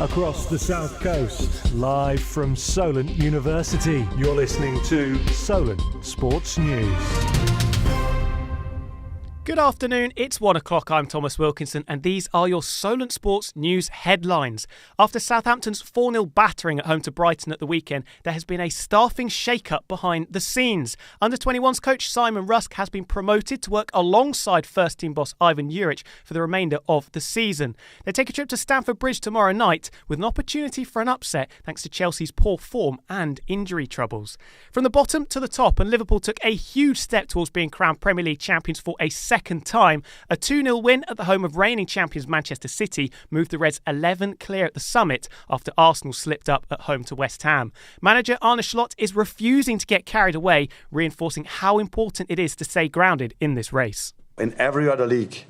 across the South Coast, live from Solent University. You're listening to Solent Sports News. Good afternoon, it's 1 o'clock, I'm Thomas Wilkinson and these are your Solent Sports News headlines. After Southampton's 4-0 battering at home to Brighton at the weekend, there has been a staffing shake-up behind the scenes. Under-21s coach Simon Rusk has been promoted to work alongside first-team boss Ivan Juric for the remainder of the season. They take a trip to Stamford Bridge tomorrow night with an opportunity for an upset thanks to Chelsea's poor form and injury troubles. From the bottom to the top, and Liverpool took a huge step towards being crowned Premier League champions for a second time. A 2-0 win at the home of reigning champions Manchester City moved the Reds 11 clear at the summit after Arsenal slipped up at home to West Ham. Manager Arne Slot is refusing to get carried away, reinforcing how important it is to stay grounded in this race. In every other league,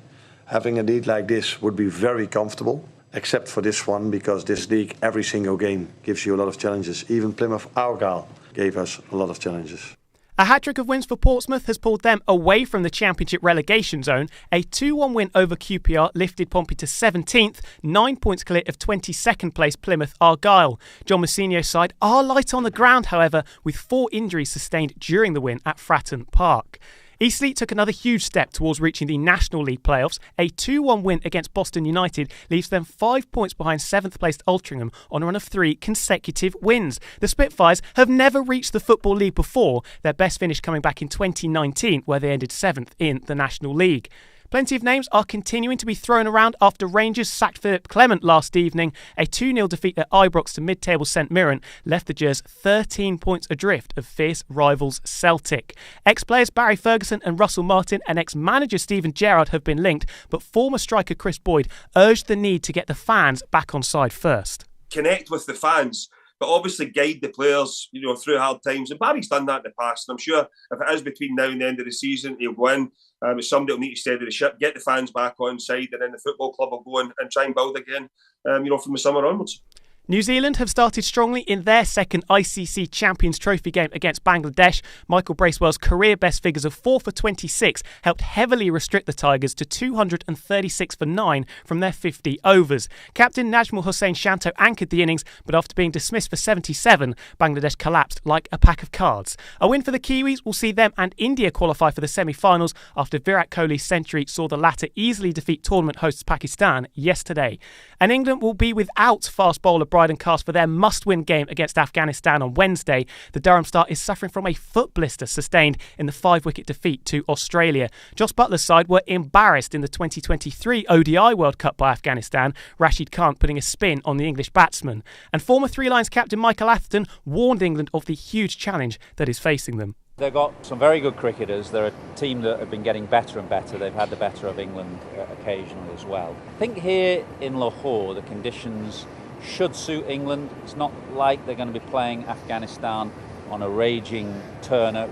having a league like this would be very comfortable, except for this one, because this league, every single game gives you a lot of challenges. Even Plymouth Argyle gave us a lot of challenges. A hat-trick of wins for Portsmouth has pulled them away from the Championship relegation zone. A 2-1 win over QPR lifted Pompey to 17th, 9 points clear of 22nd place Plymouth Argyle. John Mousinho's side are light on the ground, however, with 4 injuries sustained during the win at Fratton Park. Eastleigh took another huge step towards reaching the National League playoffs. A 2-1 win against Boston United leaves them 5 points behind 7th placed Altrincham on a run of 3 consecutive wins. The Spitfires have never reached the Football League before, their best finish coming back in 2019 where they ended 7th in the National League. Plenty of names are continuing to be thrown around after Rangers sacked Philip Clement last evening. A 2-0 defeat at Ibrox to mid-table St Mirren left the Gers 13 points adrift of fierce rivals Celtic. Ex-players Barry Ferguson and Russell Martin and ex-manager Steven Gerrard have been linked, but former striker Chris Boyd urged the need to get the fans back on side first. Connect with the fans, but obviously guide the players, through hard times. And Barry's done that in the past. And I'm sure if it is between now and the end of the season, he'll win. But somebody will need to steady the ship, get the fans back on side, and then the football club will go and try and build again, from the summer onwards. New Zealand have started strongly in their second ICC Champions Trophy game against Bangladesh. Michael Bracewell's career best figures of 4 for 26 helped heavily restrict the Tigers to 236 for 9 from their 50 overs. Captain Najmul Hossain Shanto anchored the innings, but after being dismissed for 77, Bangladesh collapsed like a pack of cards. A win for the Kiwis will see them and India qualify for the semi-finals after Virat Kohli's century saw the latter easily defeat tournament hosts Pakistan yesterday. And England will be without fast bowler Bryden Cast for their must-win game against Afghanistan on Wednesday. The Durham star is suffering from a foot blister sustained in the 5-wicket defeat to Australia. Jos Buttler's side were embarrassed in the 2023 ODI World Cup by Afghanistan, Rashid Khan putting a spin on the English batsman. And former Three Lions captain Michael Atherton warned England of the huge challenge that is facing them. They've got some very good cricketers. They're a team that have been getting better and better. They've had the better of England occasionally as well. I think here in Lahore, the conditions should suit England. It's not like they're going to be playing Afghanistan on a raging Turner.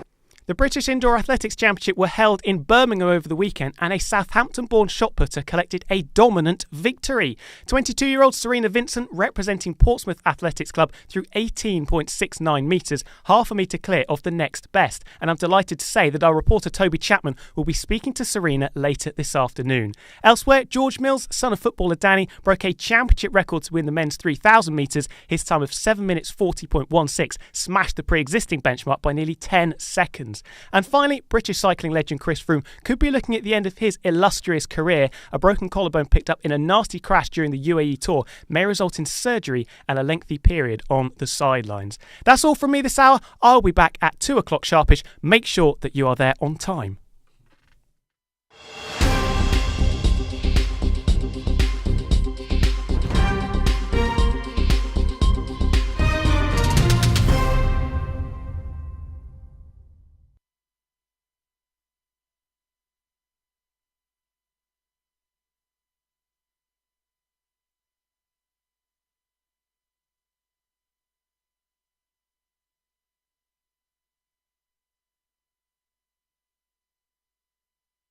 The British Indoor Athletics Championship were held in Birmingham over the weekend and a Southampton-born shot putter collected a dominant victory. 22-year-old Serena Vincent, representing Portsmouth Athletics Club, threw 18.69 metres, half a metre clear of the next best. And I'm delighted to say that our reporter Toby Chapman will be speaking to Serena later this afternoon. Elsewhere, George Mills, son of footballer Danny, broke a championship record to win the men's 3,000 metres. His time of 7 minutes 40.16 smashed the pre-existing benchmark by nearly 10 seconds. And finally, British cycling legend Chris Froome could be looking at the end of his illustrious career. A broken collarbone picked up in a nasty crash during the UAE Tour may result in surgery and a lengthy period on the sidelines. That's all from me this hour. I'll be back at 2 o'clock sharpish. Make sure that you are there on time.